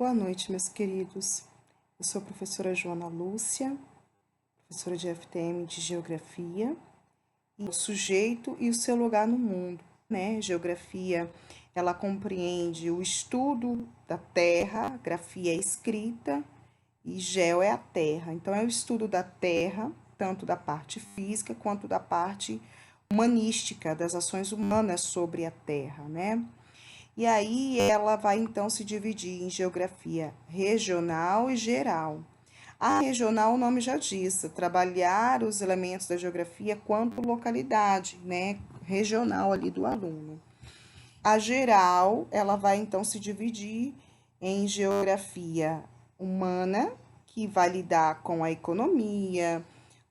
Boa noite, meus queridos. Eu sou a professora Joana Lúcia, professora de FTM de Geografia, e o sujeito e o seu lugar no mundo, né? Geografia, ela compreende o estudo da Terra, grafia é escrita e geo é a Terra. Então, é o estudo da Terra, tanto da parte física quanto da parte humanística, das ações humanas sobre a Terra, né? E aí ela vai então se dividir em geografia regional e geral. A regional, o nome já diz, trabalhar os elementos da geografia quanto localidade, né, regional ali do aluno. A geral, ela vai então se dividir em geografia humana, que vai lidar com a economia,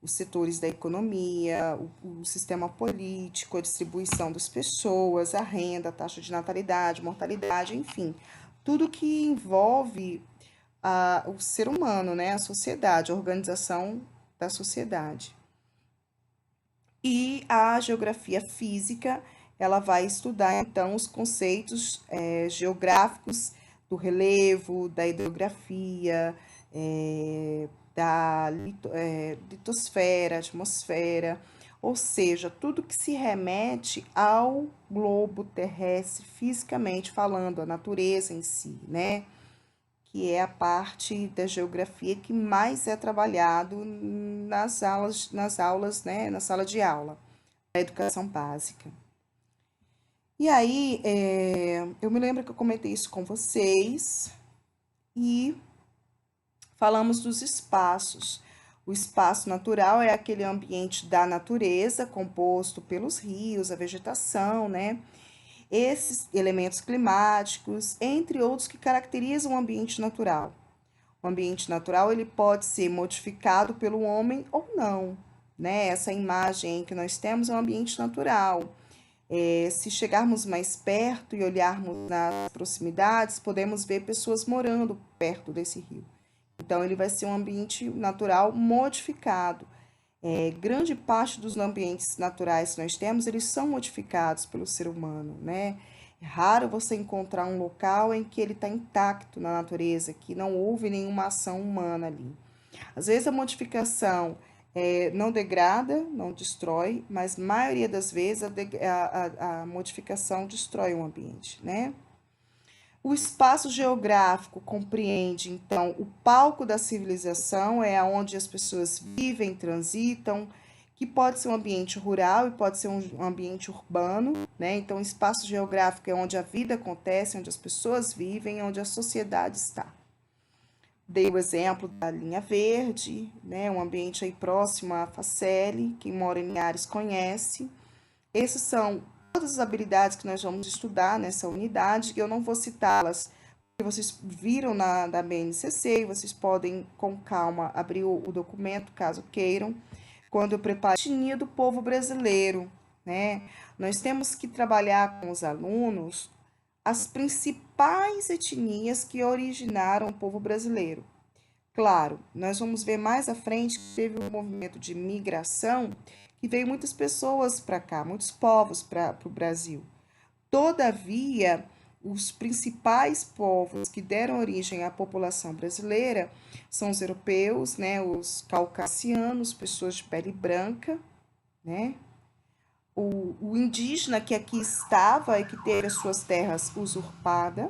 os setores da economia, o sistema político, a distribuição das pessoas, a renda, a taxa de natalidade, mortalidade, enfim, tudo que envolve o ser humano, né, a sociedade, a organização da sociedade. E a geografia física, ela vai estudar então os conceitos geográficos do relevo, da hidrografia, da litosfera, atmosfera, ou seja, tudo que se remete ao globo terrestre, fisicamente falando, a natureza em si, né? Que é a parte da geografia que mais é trabalhado nas aulas, né? Na sala de aula, da educação básica. E aí, eu me lembro que eu comentei isso com vocês e falamos dos espaços. O espaço natural é aquele ambiente da natureza, composto pelos rios, a vegetação, né? Esses elementos climáticos, entre outros que caracterizam o ambiente natural. O ambiente natural ele pode ser modificado pelo homem ou não, né? Essa imagem que nós temos é um ambiente natural. Se chegarmos mais perto e olharmos nas proximidades, podemos ver pessoas morando perto desse rio. Então, ele vai ser um ambiente natural modificado. Grande parte dos ambientes naturais que nós temos, eles são modificados pelo ser humano, né? É raro você encontrar um local em que ele está intacto na natureza, que não houve nenhuma ação humana ali. Às vezes a modificação não degrada, não destrói, mas a maioria das vezes a modificação destrói o ambiente, né? O espaço geográfico compreende, então, o palco da civilização, é onde as pessoas vivem, transitam, que pode ser um ambiente rural e pode ser um ambiente urbano, né? Então, o espaço geográfico é onde a vida acontece, onde as pessoas vivem, onde a sociedade está. Dei o exemplo da linha verde, né? Um ambiente aí próximo à Facele, quem mora em Linhares conhece. Essas são todas as habilidades que nós vamos estudar nessa unidade, que eu não vou citá-las, porque vocês viram da BNCC, e vocês podem, com calma, abrir o documento, caso queiram, quando eu preparo a etnia do povo brasileiro, né? Nós temos que trabalhar com os alunos as principais etnias que originaram o povo brasileiro. Claro, nós vamos ver mais à frente que teve um movimento de migração que veio muitas pessoas para cá, muitos povos para o Brasil. Todavia, os principais povos que deram origem à população brasileira são os europeus, né, os caucasianos, pessoas de pele branca, né, o indígena que aqui estava e que teve as suas terras usurpadas,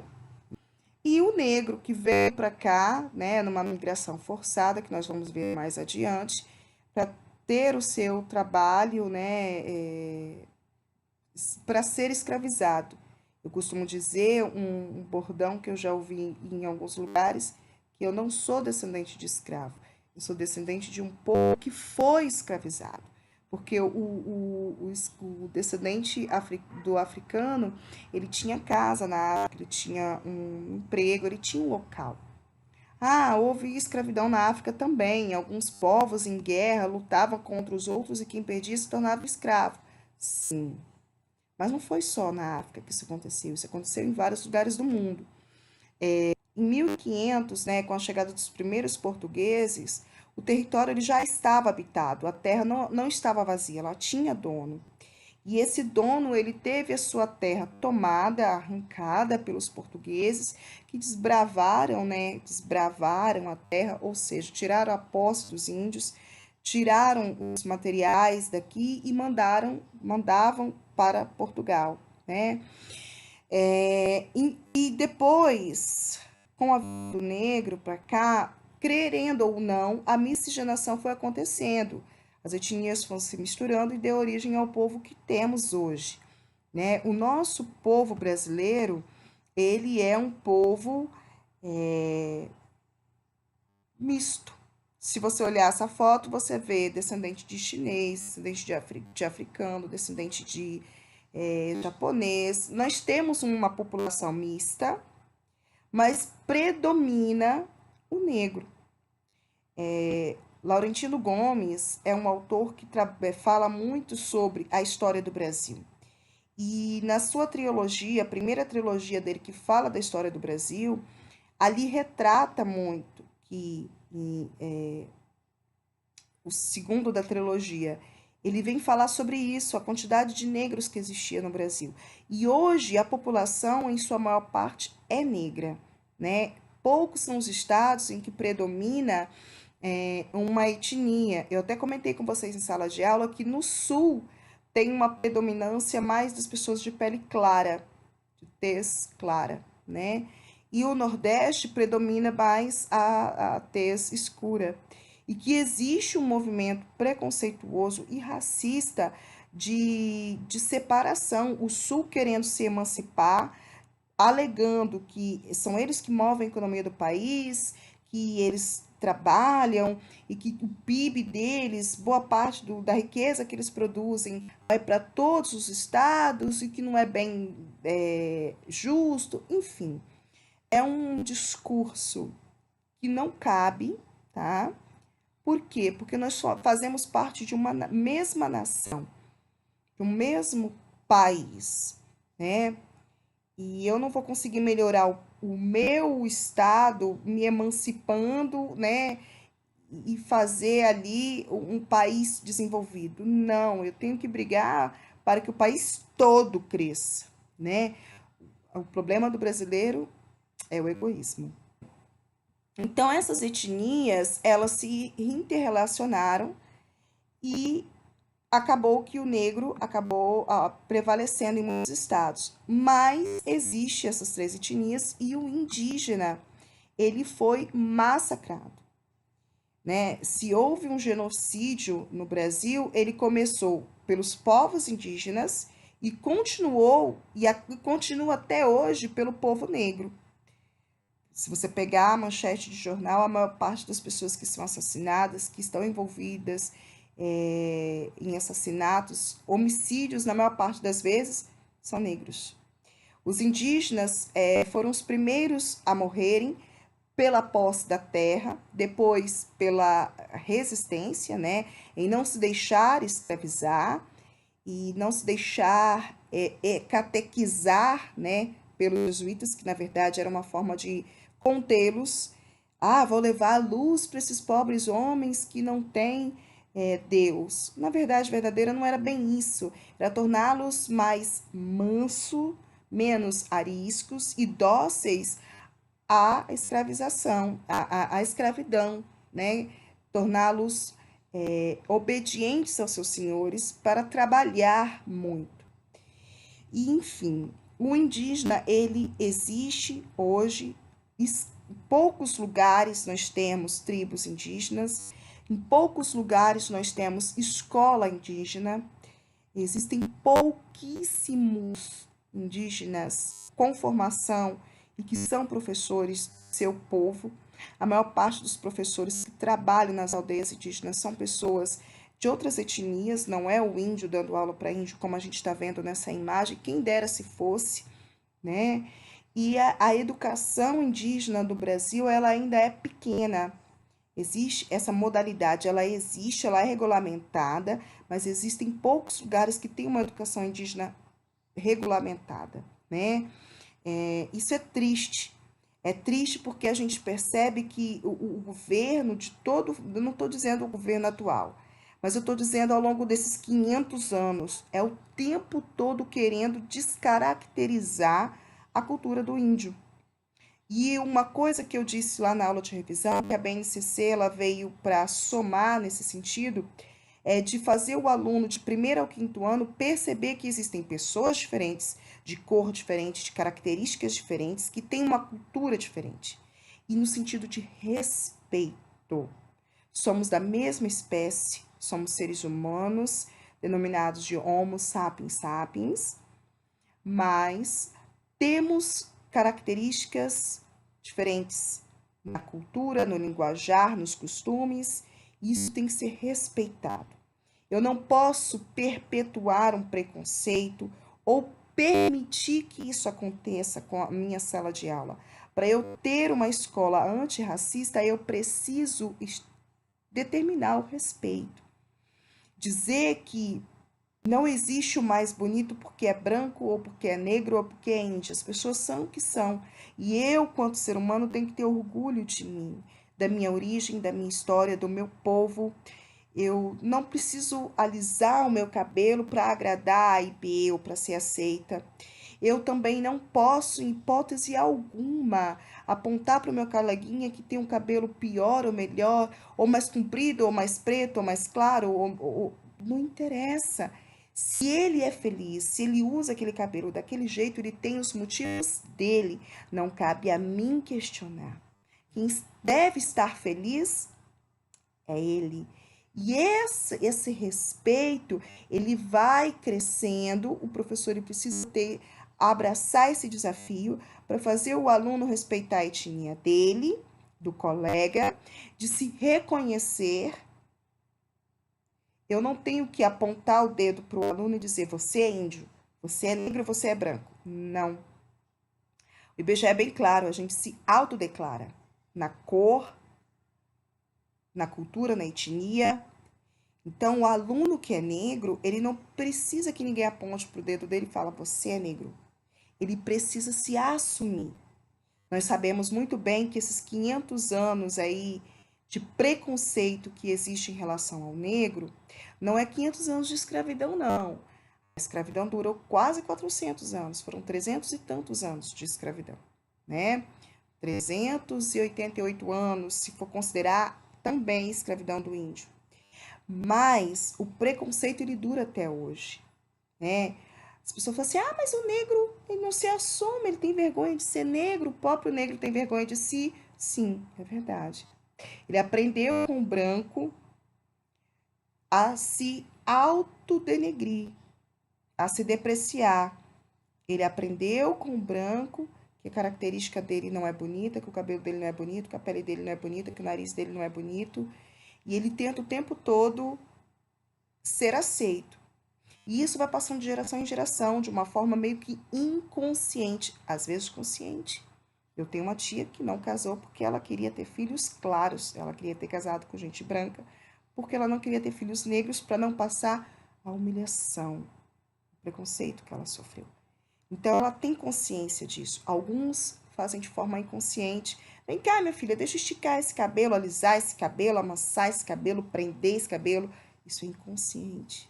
e o negro que veio para cá, né, numa migração forçada, que nós vamos ver mais adiante, para ter o seu trabalho, né, para ser escravizado. Eu costumo dizer um bordão que eu já ouvi em alguns lugares, que eu não sou descendente de escravo, eu sou descendente de um povo que foi escravizado. Porque o descendente do africano, ele tinha casa na África, ele tinha um emprego, ele tinha um local. Ah, houve escravidão na África também. Alguns povos em guerra lutavam contra os outros e quem perdia se tornava escravo. Sim, mas não foi só na África que isso aconteceu em vários lugares do mundo. Em 1500, né, com a chegada dos primeiros portugueses, o território ele já estava habitado, a terra não estava vazia, ela tinha dono. E esse dono, ele teve a sua terra tomada, arrancada pelos portugueses, que desbravaram, né, desbravaram a terra, ou seja, tiraram a posse dos índios, tiraram os materiais daqui e mandavam para Portugal, né? E depois, com a vinda do negro para cá, querendo ou não, a miscigenação foi acontecendo. As etnias foram se misturando e deu origem ao povo que temos hoje, né? O nosso povo brasileiro, ele é um povo misto. Se você olhar essa foto, você vê descendente de chinês, descendente de africano, descendente de japonês. Nós temos uma população mista, mas predomina o negro. Laurentino Gomes é um autor que fala muito sobre a história do Brasil. E na sua trilogia, a primeira trilogia dele que fala da história do Brasil, ali retrata muito que o segundo da trilogia, ele vem falar sobre isso, a quantidade de negros que existia no Brasil. E hoje a população, em sua maior parte, é negra, né? Poucos são os estados em que predomina uma etnia. Eu até comentei com vocês em sala de aula que no sul tem uma predominância mais das pessoas de pele clara, de tez clara, né? E o Nordeste predomina mais a tez escura. E que existe um movimento preconceituoso e racista de separação, o Sul querendo se emancipar, alegando que são eles que movem a economia do país, que eles trabalham e que o PIB deles, boa parte da riqueza que eles produzem, vai para todos os estados e que não é bem justo, enfim. É um discurso que não cabe, tá? Por quê? Porque nós só fazemos parte de uma mesma nação, de um mesmo país, né? E eu não vou conseguir melhorar o meu estado me emancipando, né? E fazer ali um país desenvolvido. Não, eu tenho que brigar para que o país todo cresça, né? O problema do brasileiro é o egoísmo. Então, essas etnias, elas se interrelacionaram e acabou que o negro acabou prevalecendo em muitos estados. Mas existe essas três etnias e o indígena, ele foi massacrado, né? Se houve um genocídio no Brasil, ele começou pelos povos indígenas e continuou e continua até hoje pelo povo negro. Se você pegar a manchete de jornal, a maior parte das pessoas que são assassinadas, que estão envolvidas em assassinatos, homicídios, na maior parte das vezes, são negros. Os indígenas foram os primeiros a morrerem pela posse da terra, depois pela resistência, né, em não se deixar escravizar e não se deixar catequizar, né, pelos jesuítas, que na verdade era uma forma de contê-los. Ah, vou levar a luz para esses pobres homens que não têm Deus. Na verdade, verdadeira não era bem isso. Era torná-los mais manso, menos ariscos e dóceis à escravização, à escravidão, né? Torná-los obedientes aos seus senhores para trabalhar muito. E, enfim, o indígena, ele existe hoje. Em poucos lugares nós temos tribos indígenas, em poucos lugares nós temos escola indígena, existem pouquíssimos indígenas com formação e que são professores do seu povo. A maior parte dos professores que trabalham nas aldeias indígenas são pessoas de outras etnias, não é o índio dando aula para índio, como a gente está vendo nessa imagem, quem dera se fosse, né? E a educação indígena do Brasil, ela ainda é pequena. Existe essa modalidade, ela existe, ela é regulamentada, mas existem poucos lugares que têm uma educação indígena regulamentada, né? Isso é triste. É triste porque a gente percebe que o governo de todo, eu não estou dizendo o governo atual, Mas eu estou dizendo ao longo desses 500 anos, é o tempo todo querendo descaracterizar a cultura do índio. E uma coisa que eu disse lá na aula de revisão, que a BNCC ela veio para somar nesse sentido, é de fazer o aluno de primeiro ao quinto ano perceber que existem pessoas diferentes, de cor diferente, de características diferentes, que têm uma cultura diferente. E no sentido de respeito. Somos da mesma espécie, somos seres humanos, denominados de Homo sapiens sapiens, mas temos características diferentes na cultura, no linguajar, nos costumes, e isso tem que ser respeitado. Eu não posso perpetuar um preconceito ou permitir que isso aconteça com a minha sala de aula. Para eu ter uma escola antirracista, eu preciso determinar o respeito. Dizer que não existe o mais bonito porque é branco, ou porque é negro, ou porque é índio. As pessoas são o que são. E eu, quanto ser humano, tenho que ter orgulho de mim, da minha origem, da minha história, do meu povo. Eu não preciso alisar o meu cabelo para agradar A e B ou para ser aceita. Eu também não posso, em hipótese alguma, apontar para o meu coleguinha que tem um cabelo pior ou melhor, ou mais comprido, ou mais preto, ou mais claro, não interessa. Se ele é feliz, se ele usa aquele cabelo daquele jeito, ele tem os motivos dele. Não cabe a mim questionar. Quem deve estar feliz é ele. E esse respeito, ele vai crescendo, o professor ele precisa abraçar esse desafio para fazer o aluno respeitar a etnia dele, do colega, de se reconhecer. Eu não tenho que apontar o dedo para o aluno e dizer, você é índio, você é negro, você é branco. Não. O IBGE é bem claro, a gente se autodeclara na cor, na cultura, na etnia. Então, o aluno que é negro, ele não precisa que ninguém aponte para o dedo dele e fala, você é negro. Ele precisa se assumir. Nós sabemos muito bem que esses 500 anos aí de preconceito que existe em relação ao negro, não é 500 anos de escravidão, não. A escravidão durou quase 400 anos, foram 300 e tantos anos de escravidão, né? 388 anos, se for considerar também a escravidão do índio. Mas o preconceito ele dura até hoje, né? As pessoas falam assim: "Ah, mas o negro, ele não se assume, ele tem vergonha de ser negro, o próprio negro tem vergonha de si". Sim, é verdade. Ele aprendeu com o branco a se autodenegrir, a se depreciar. Ele aprendeu com o branco que a característica dele não é bonita, que o cabelo dele não é bonito, que a pele dele não é bonita, que o nariz dele não é bonito. E ele tenta o tempo todo ser aceito. E isso vai passando de geração em geração, de uma forma meio que inconsciente, às vezes consciente. Eu tenho uma tia que não casou porque ela queria ter filhos claros, ela queria ter casado com gente branca, porque ela não queria ter filhos negros para não passar a humilhação, o preconceito que ela sofreu. Então, ela tem consciência disso. Alguns fazem de forma inconsciente. Vem cá, minha filha, deixa eu esticar esse cabelo, alisar esse cabelo, amassar esse cabelo, prender esse cabelo. Isso é inconsciente.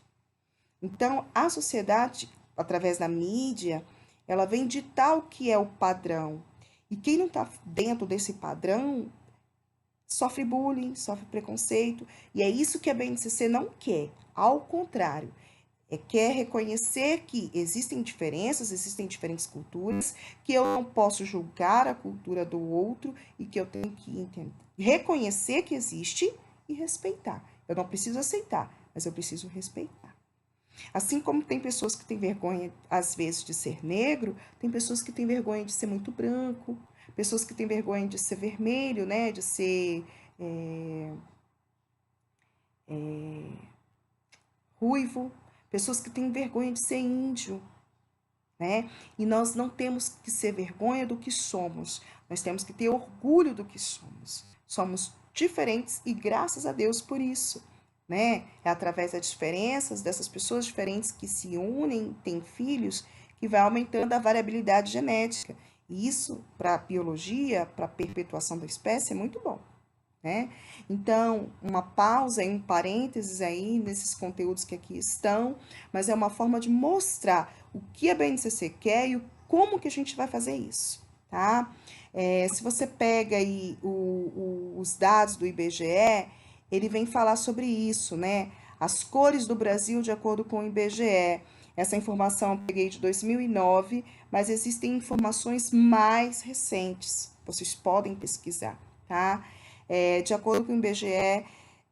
Então, a sociedade, através da mídia, ela vem ditar o que é o padrão. E quem não está dentro desse padrão sofre bullying, sofre preconceito. E é isso que a BNCC não quer. Ao contrário, quer reconhecer que existem diferenças, existem diferentes culturas, que eu não posso julgar a cultura do outro e que eu tenho que entender, reconhecer que existe e respeitar. Eu não preciso aceitar, mas eu preciso respeitar. Assim como tem pessoas que têm vergonha, às vezes, de ser negro, tem pessoas que têm vergonha de ser muito branco, pessoas que têm vergonha de ser vermelho, né? De ser ruivo, pessoas que têm vergonha de ser índio, né? E nós não temos que ser vergonha do que somos, nós temos que ter orgulho do que somos. Somos diferentes e graças a Deus por isso. Né? É através das diferenças, dessas pessoas diferentes que se unem, têm filhos, que vai aumentando a variabilidade genética. E isso, para a biologia, para a perpetuação da espécie, é muito bom. né? Então, uma pausa e um parênteses aí nesses conteúdos que aqui estão, mas é uma forma de mostrar o que a BNCC quer e como que a gente vai fazer isso, tá? Se você pega aí os dados do IBGE, ele vem falar sobre isso, né? As cores do Brasil de acordo com o IBGE. Essa informação eu peguei de 2009, mas existem informações mais recentes. Vocês podem pesquisar, tá? De acordo com o IBGE,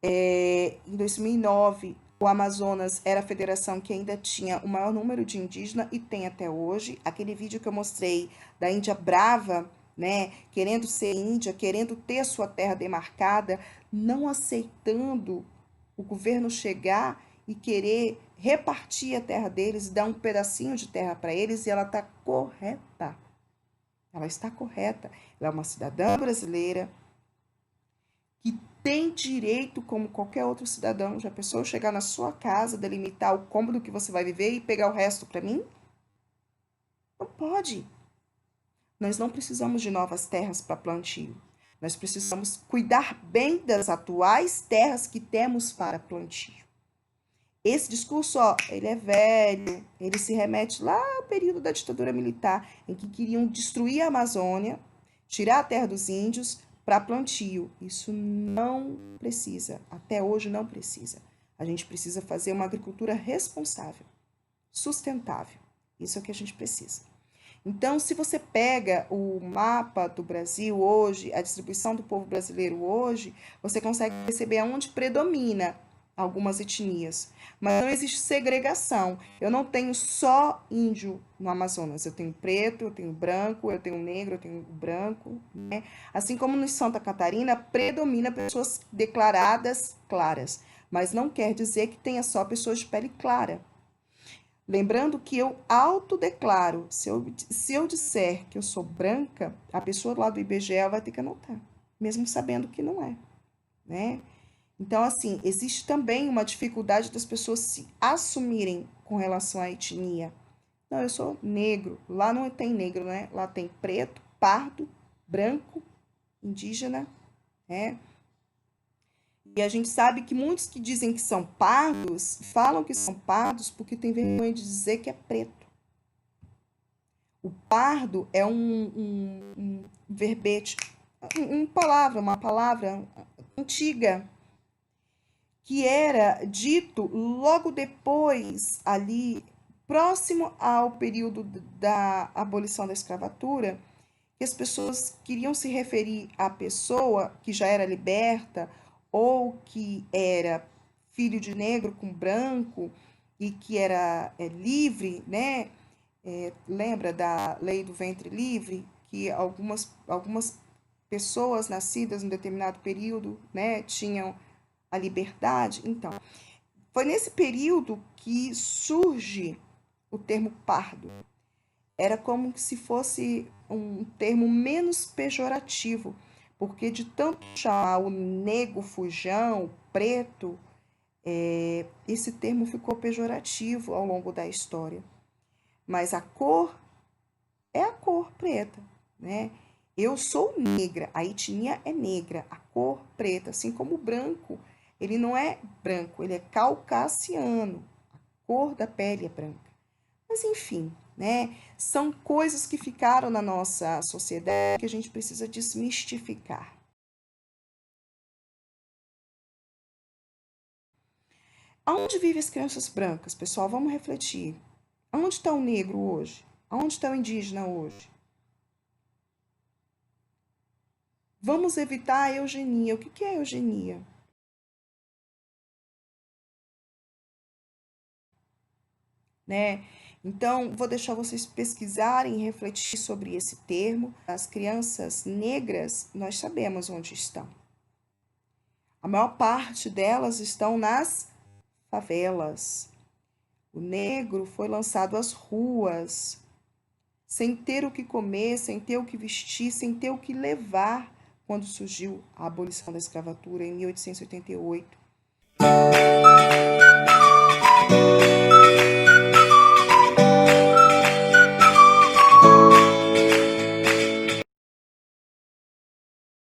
em 2009, o Amazonas era a federação que ainda tinha o maior número de indígenas e tem até hoje. Aquele vídeo que eu mostrei da Índia brava, né, querendo ser índia, querendo ter a sua terra demarcada, não aceitando o governo chegar e querer repartir a terra deles, dar um pedacinho de terra para eles, e ela está correta. Ela está correta. Ela é uma cidadã brasileira que tem direito, como qualquer outro cidadão. Já pensou chegar na sua casa, delimitar o cômodo que você vai viver e pegar o resto para mim? Não pode. Nós não precisamos de novas terras para plantio. Nós precisamos cuidar bem das atuais terras que temos para plantio. Esse discurso, ó, ele é velho, ele se remete lá ao período da ditadura militar, em que queriam destruir a Amazônia, tirar a terra dos índios para plantio. Isso não precisa, até hoje não precisa. A gente precisa fazer uma agricultura responsável, sustentável. Isso é o que a gente precisa. Então, se você pega o mapa do Brasil hoje, a distribuição do povo brasileiro hoje, você consegue perceber aonde predomina algumas etnias. Mas não existe segregação. Eu não tenho só índio no Amazonas. Eu tenho preto, eu tenho branco, eu tenho negro, eu tenho branco, né? Assim como no Santa Catarina, predomina pessoas declaradas claras. Mas não quer dizer que tenha só pessoas de pele clara. Lembrando que eu autodeclaro. Se eu disser que eu sou branca, a pessoa lá do IBGE vai ter que anotar, mesmo sabendo que não é, né? Então, assim, existe também uma dificuldade das pessoas se assumirem com relação à etnia. Não, eu sou negro. Lá não tem negro, né? Lá tem preto, pardo, branco, indígena, né? E a gente sabe que muitos que dizem que são pardos, falam que são pardos porque tem vergonha de dizer que é preto. O pardo é um verbete, uma palavra antiga, que era dito logo depois, ali, próximo ao período da abolição da escravatura, que as pessoas queriam se referir à pessoa que já era liberta ou que era filho de negro com branco e que era livre, né? Lembra da lei do ventre livre, que algumas pessoas nascidas em determinado período, né, tinham a liberdade? Então, foi nesse período que surge o termo pardo. Era como se fosse um termo menos pejorativo, porque de tanto chamar o negro fujão, o preto, esse termo ficou pejorativo ao longo da história. Mas a cor é a cor preta, né? Eu sou negra, a etnia é negra, a cor preta, assim como o branco. Ele não é branco, ele é caucasiano. A cor da pele é branca. Mas enfim, né? São coisas que ficaram na nossa sociedade que a gente precisa desmistificar. Aonde vivem as crianças brancas, pessoal? Vamos refletir. Aonde está o negro hoje? Aonde está o indígena hoje? Vamos evitar a eugenia. O que é eugenia? Né? Então, vou deixar vocês pesquisarem e refletir sobre esse termo. As crianças negras, nós sabemos onde estão. A maior parte delas estão nas favelas. O negro foi lançado às ruas, sem ter o que comer, sem ter o que vestir, sem ter o que levar, quando surgiu a abolição da escravatura em 1888.